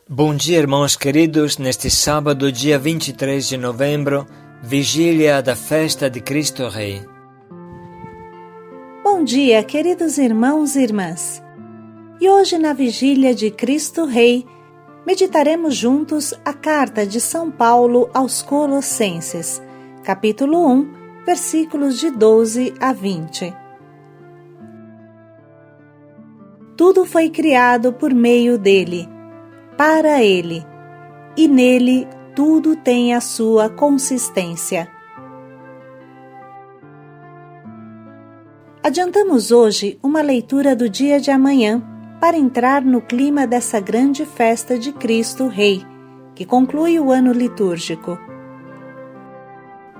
Bom dia, irmãos queridos, neste sábado, dia 23 de novembro, vigília da festa de Cristo Rei. Bom dia, queridos irmãos e irmãs. E hoje, na vigília de Cristo Rei, meditaremos juntos a carta de São Paulo aos Colossenses, capítulo 1, versículos de 12 a 20. Tudo foi criado por meio dele, para ele, e nele tudo tem a sua consistência. Adiantamos hoje uma leitura do dia de amanhã para entrar no clima dessa grande festa de Cristo Rei, que conclui o ano litúrgico.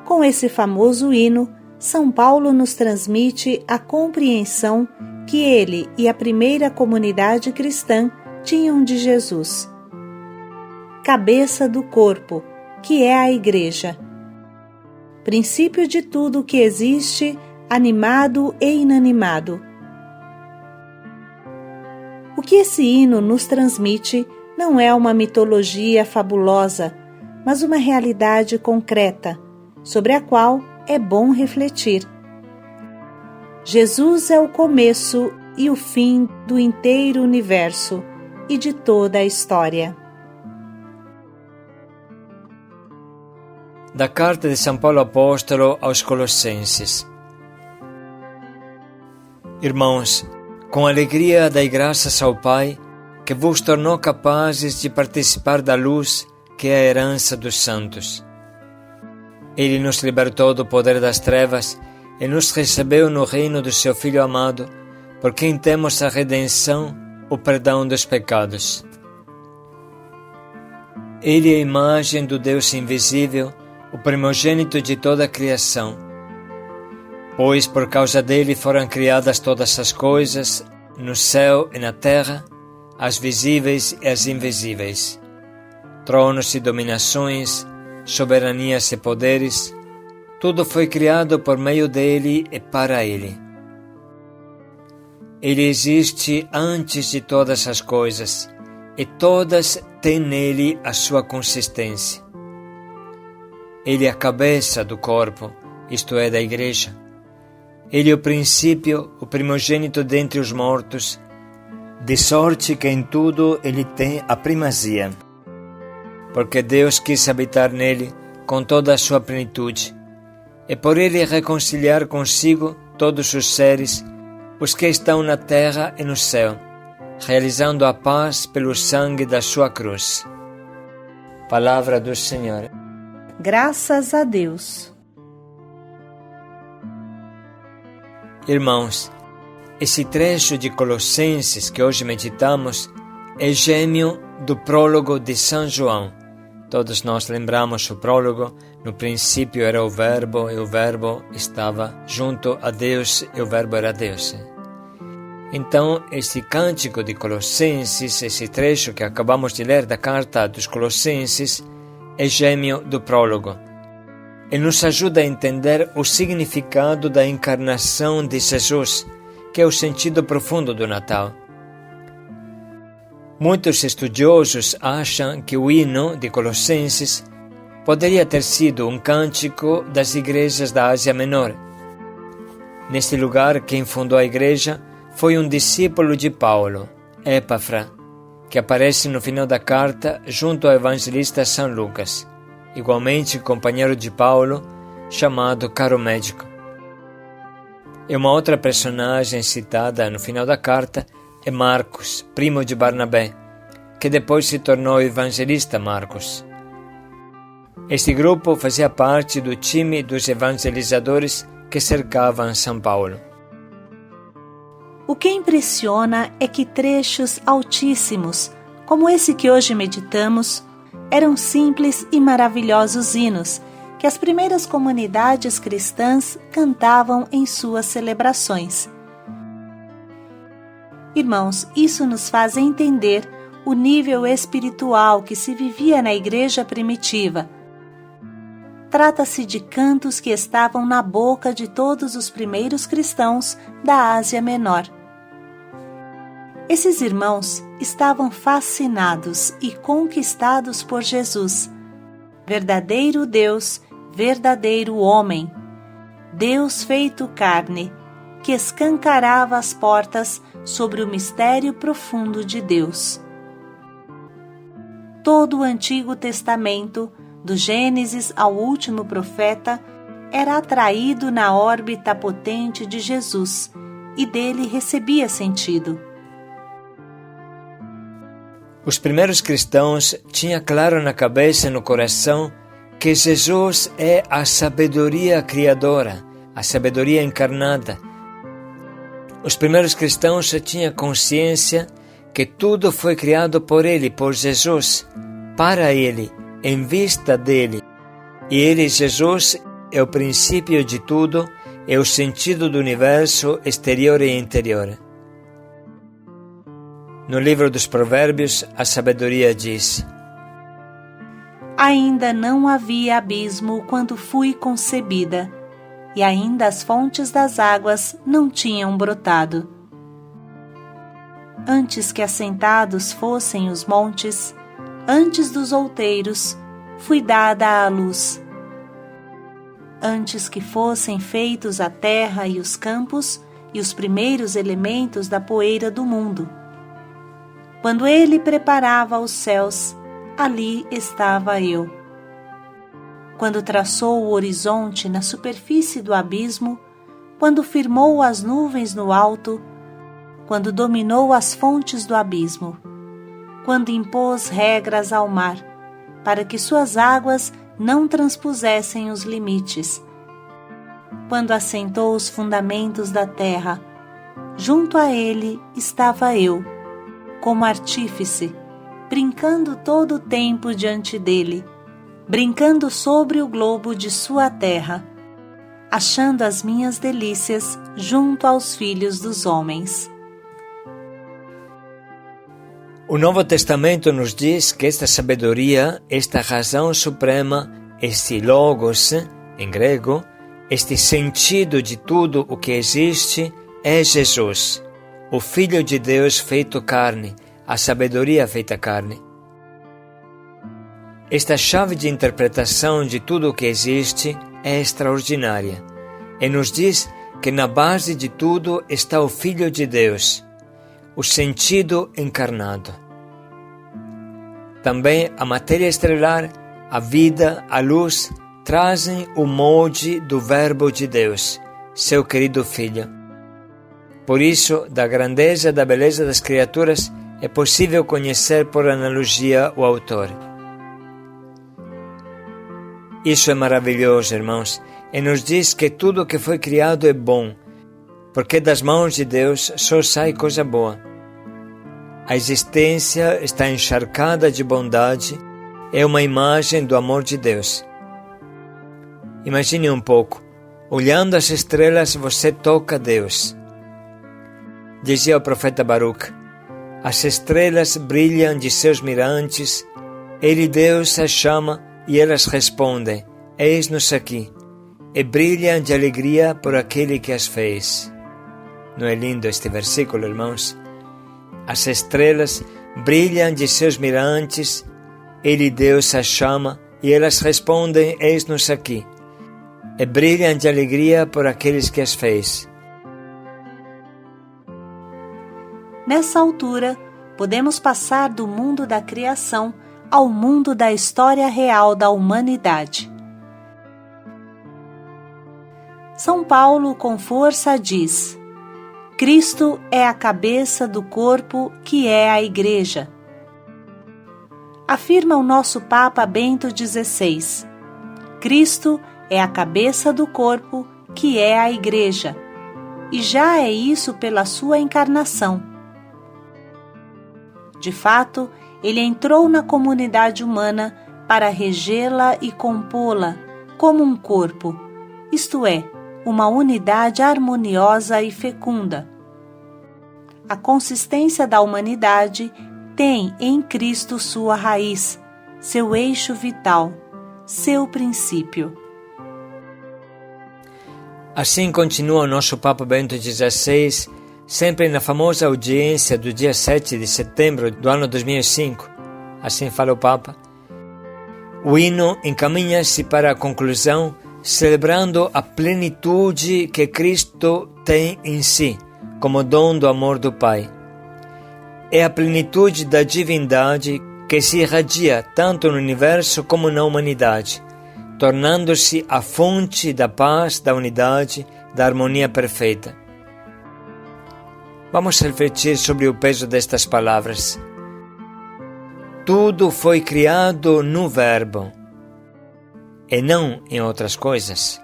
Com esse famoso hino, São Paulo nos transmite a compreensão que ele e a primeira comunidade cristã tinham de Jesus, cabeça do corpo, que é a Igreja, princípio de tudo que existe, animado e inanimado. O que esse hino nos transmite não é uma mitologia fabulosa, mas uma realidade concreta, sobre a qual é bom refletir. Jesus é o começo e o fim do inteiro universo e de toda a história. Da carta de São Paulo Apóstolo aos Colossenses. Irmãos, com alegria dai graças ao Pai, que vos tornou capazes de participar da luz que é a herança dos santos. Ele nos libertou do poder das trevas e nos recebeu no reino do seu Filho amado, por quem temos a redenção, o perdão dos pecados. Ele é a imagem do Deus invisível, o primogênito de toda a criação. Pois por causa dele foram criadas todas as coisas, no céu e na terra, as visíveis e as invisíveis, tronos e dominações, soberanias e poderes. Tudo foi criado por meio dele e para ele. Ele existe antes de todas as coisas, e todas têm nele a sua consistência. Ele é a cabeça do corpo, isto é, da Igreja. Ele é o princípio, o primogênito dentre os mortos, de sorte que em tudo ele tem a primazia. Porque Deus quis habitar nele com toda a sua plenitude, e por ele reconciliar consigo todos os seres, os que estão na terra e no céu, realizando a paz pelo sangue da sua cruz. Palavra do Senhor. Graças a Deus. Irmãos, esse trecho de Colossenses que hoje meditamos é gêmeo do prólogo de São João. Todos nós lembramos o prólogo. No princípio era o Verbo, e o Verbo estava junto a Deus, e o Verbo era Deus. Então, esse cântico de Colossenses, esse trecho que acabamos de ler da carta dos Colossenses, é gêmeo do prólogo. E nos ajuda a entender o significado da encarnação de Jesus, que é o sentido profundo do Natal. Muitos estudiosos acham que o hino de Colossenses poderia ter sido um cântico das igrejas da Ásia Menor. Neste lugar, quem fundou a igreja foi um discípulo de Paulo, Epafra, que aparece no final da carta junto ao evangelista São Lucas, igualmente companheiro de Paulo, chamado Caro Médico. E uma outra personagem citada no final da carta é Marcos, primo de Barnabé, que depois se tornou evangelista Marcos. Este grupo fazia parte do time dos evangelizadores que cercavam São Paulo. O que impressiona é que trechos altíssimos, como esse que hoje meditamos, eram simples e maravilhosos hinos que as primeiras comunidades cristãs cantavam em suas celebrações. Irmãos, isso nos faz entender o nível espiritual que se vivia na igreja primitiva. Trata-se de cantos que estavam na boca de todos os primeiros cristãos da Ásia Menor. Esses irmãos estavam fascinados e conquistados por Jesus, verdadeiro Deus, verdadeiro homem, Deus feito carne, que escancarava as portas sobre o mistério profundo de Deus. Todo o Antigo Testamento, do Gênesis ao último profeta, era atraído na órbita potente de Jesus e dele recebia sentido. Os primeiros cristãos tinham claro na cabeça e no coração que Jesus é a sabedoria criadora, a sabedoria encarnada. Os primeiros cristãos tinham consciência que tudo foi criado por Ele, por Jesus, para Ele, em vista dele. E Ele, Jesus, é o princípio de tudo, é o sentido do universo exterior e interior. No livro dos Provérbios, a sabedoria diz: Ainda não havia abismo quando fui concebida, e ainda as fontes das águas não tinham brotado. Antes que assentados fossem os montes, antes dos outeiros, fui dada à luz. Antes que fossem feitos a terra e os campos e os primeiros elementos da poeira do mundo. Quando ele preparava os céus, ali estava eu. Quando traçou o horizonte na superfície do abismo, quando firmou as nuvens no alto, quando dominou as fontes do abismo, quando impôs regras ao mar, para que suas águas não transpusessem os limites, quando assentou os fundamentos da terra, junto a ele estava eu, como artífice, brincando todo o tempo diante dele, brincando sobre o globo de sua terra, achando as minhas delícias junto aos filhos dos homens. O Novo Testamento nos diz que esta sabedoria, esta razão suprema, este logos, em grego, este sentido de tudo o que existe, é Jesus, o Filho de Deus feito carne, a sabedoria feita carne. Esta chave de interpretação de tudo o que existe é extraordinária e nos diz que na base de tudo está o Filho de Deus, o sentido encarnado. Também a matéria estelar, a vida, a luz, trazem o molde do Verbo de Deus, seu querido Filho. Por isso, da grandeza e da beleza das criaturas, é possível conhecer por analogia o autor. Isso é maravilhoso, irmãos, e nos diz que tudo que foi criado é bom, porque das mãos de Deus só sai coisa boa. A existência está encharcada de bondade, é uma imagem do amor de Deus. Imagine um pouco, olhando as estrelas você toca Deus. Dizia o profeta Baruch: as estrelas brilham de seus mirantes, Ele Deus as chama e elas respondem: eis-nos aqui, e brilham de alegria por aquele que as fez. Não é lindo este versículo, irmãos? As estrelas brilham de seus mirantes, Ele Deus as chama e elas respondem: eis-nos aqui, e brilham de alegria por aqueles que as fez. Nessa altura, podemos passar do mundo da criação ao mundo da história real da humanidade. São Paulo com força diz: Cristo é a cabeça do corpo que é a Igreja. Afirma o nosso Papa Bento XVI: Cristo é a cabeça do corpo que é a Igreja, e já é isso pela sua encarnação. De fato, ele entrou na comunidade humana para regê-la e compô-la como um corpo, isto é, uma unidade harmoniosa e fecunda. A consistência da humanidade tem em Cristo sua raiz, seu eixo vital, seu princípio. Assim continua o nosso Papa Bento XVI, sempre na famosa audiência do dia 7 de setembro do ano 2005, assim fala o Papa, o hino encaminha-se para a conclusão celebrando a plenitude que Cristo tem em si, como dom do amor do Pai. É a plenitude da divindade que se irradia tanto no universo como na humanidade, tornando-se a fonte da paz, da unidade, da harmonia perfeita. Vamos refletir sobre o peso destas palavras. Tudo foi criado no Verbo, e não em outras coisas.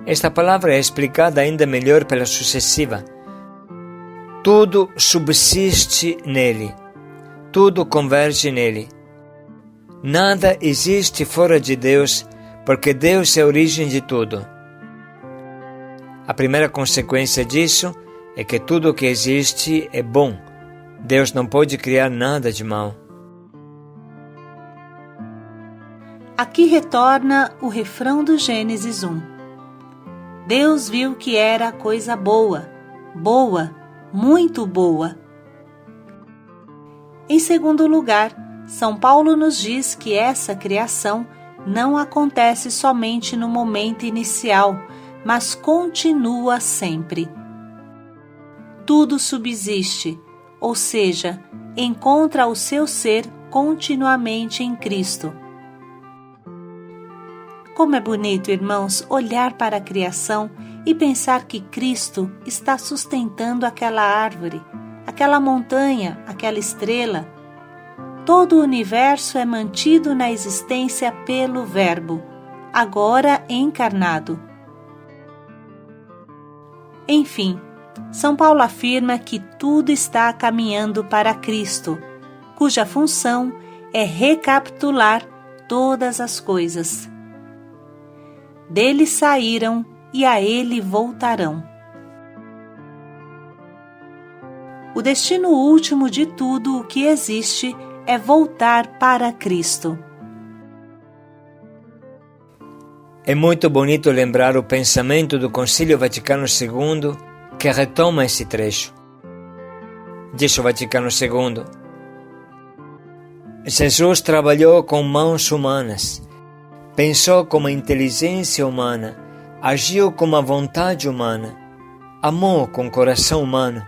Esta palavra é explicada ainda melhor pela sucessiva. Tudo subsiste nele, tudo converge nele. Nada existe fora de Deus, porque Deus é a origem de tudo. A primeira consequência disso é que tudo o que existe é bom. Deus não pode criar nada de mal. Aqui retorna o refrão do Gênesis 1. Deus viu que era coisa boa, boa, muito boa. Em segundo lugar, São Paulo nos diz que essa criação não acontece somente no momento inicial, mas continua sempre. Tudo subsiste, ou seja, encontra o seu ser continuamente em Cristo. Como é bonito, irmãos, olhar para a criação e pensar que Cristo está sustentando aquela árvore, aquela montanha, aquela estrela. Todo o universo é mantido na existência pelo Verbo, agora encarnado. Enfim, São Paulo afirma que tudo está caminhando para Cristo, cuja função é recapitular todas as coisas. Dele saíram e a ele voltarão. O destino último de tudo o que existe é voltar para Cristo. É muito bonito lembrar o pensamento do Concílio Vaticano II que retoma esse trecho. Diz o Vaticano II: Jesus trabalhou com mãos humanas, pensou com a inteligência humana, agiu com a vontade humana, amou com o coração humano.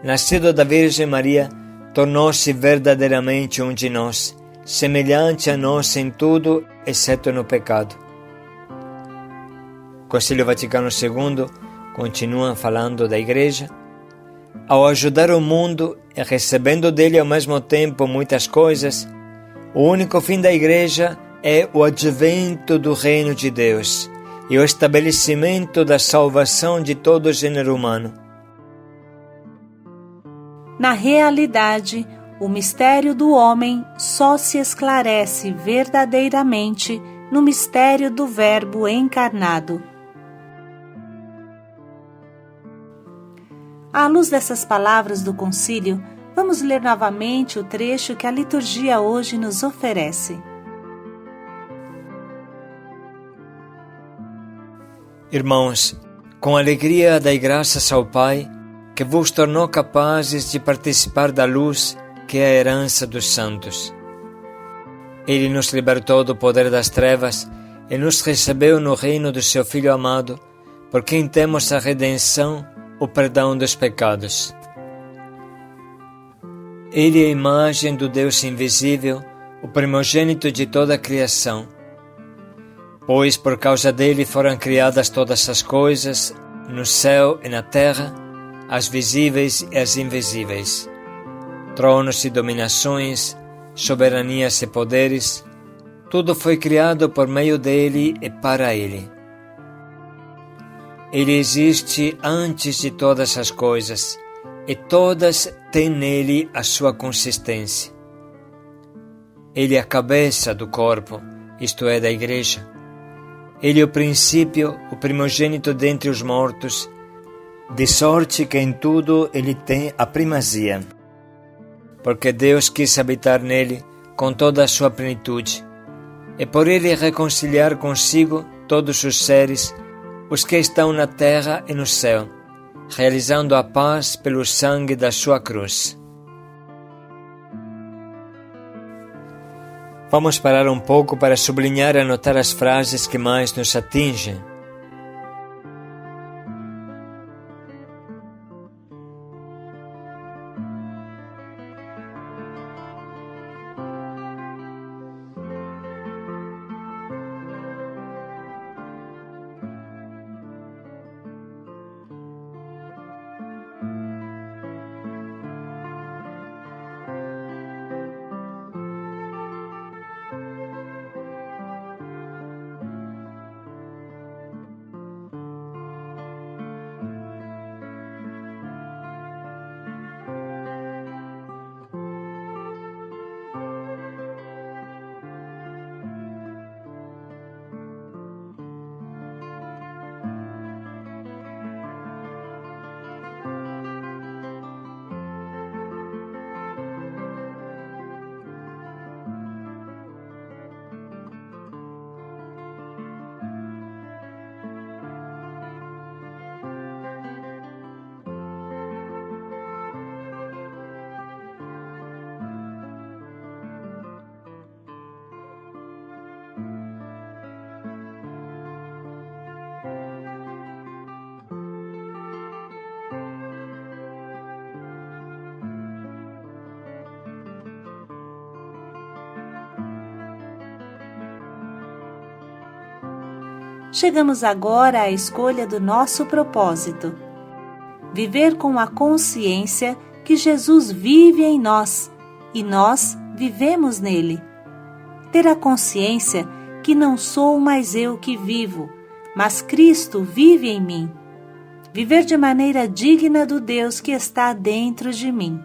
Nascido da Virgem Maria, tornou-se verdadeiramente um de nós, semelhante a nós em tudo, exceto no pecado. O Concílio Vaticano II continua falando da Igreja. Ao ajudar o mundo e recebendo dele ao mesmo tempo muitas coisas, o único fim da Igreja é o advento do reino de Deus e o estabelecimento da salvação de todo o gênero humano. Na realidade, o mistério do homem só se esclarece verdadeiramente no mistério do Verbo encarnado. À luz dessas palavras do concílio, vamos ler novamente o trecho que a liturgia hoje nos oferece. Irmãos, com alegria dai graças ao Pai, que vos tornou capazes de participar da luz que é a herança dos santos. Ele nos libertou do poder das trevas e nos recebeu no reino do seu Filho amado, por quem temos a redenção, o perdão dos pecados. Ele é a imagem do Deus invisível, o primogênito de toda a criação. Pois por causa dele foram criadas todas as coisas, no céu e na terra, as visíveis e as invisíveis, tronos e dominações, soberanias e poderes, tudo foi criado por meio dele e para ele. Ele existe antes de todas as coisas, e todas têm nele a sua consistência. Ele é a cabeça do corpo, isto é, da Igreja. Ele é o princípio, o primogênito dentre os mortos, de sorte que em tudo ele tem a primazia, porque Deus quis habitar nele com toda a sua plenitude, e por ele reconciliar consigo todos os seres, os que estão na terra e no céu, realizando a paz pelo sangue da sua cruz. Vamos parar um pouco para sublinhar e anotar as frases que mais nos atingem. Chegamos agora à escolha do nosso propósito. Viver com a consciência que Jesus vive em nós e nós vivemos nele. Ter a consciência que não sou mais eu que vivo, mas Cristo vive em mim. Viver de maneira digna do Deus que está dentro de mim.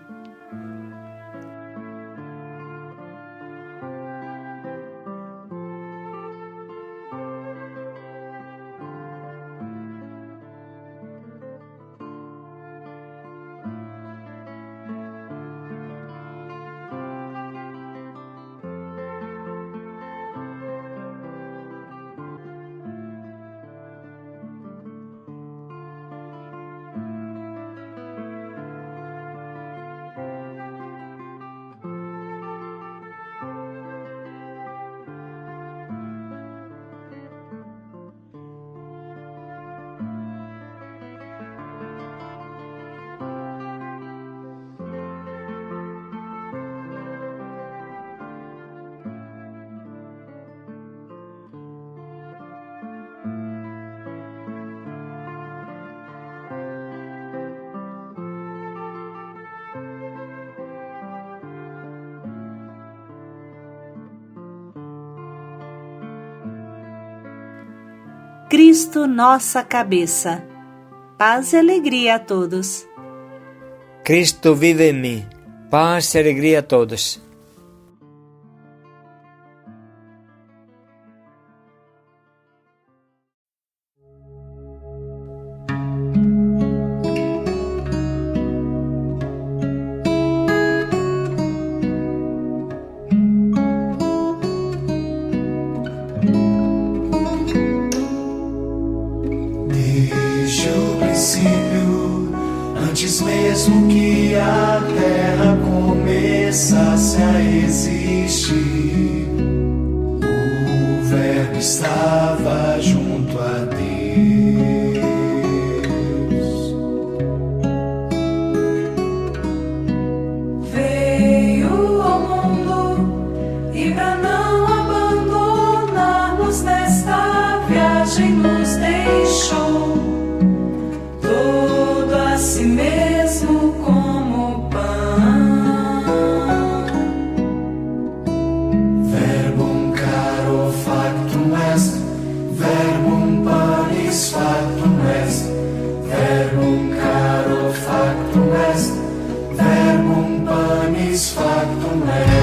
Cristo, nossa cabeça. Paz e alegria a todos. Cristo vive em mim. Paz e alegria a todos. Antes mesmo que a terra começasse a existir, o Verbo estava junto a Deus. Veio ao mundo e pra não abandonarmos nesta viagem nos deixou todo a si mesmo como pão. Verbum caro factum est, verbum panis factum est, verbum caro factum est, verbum panis factum est.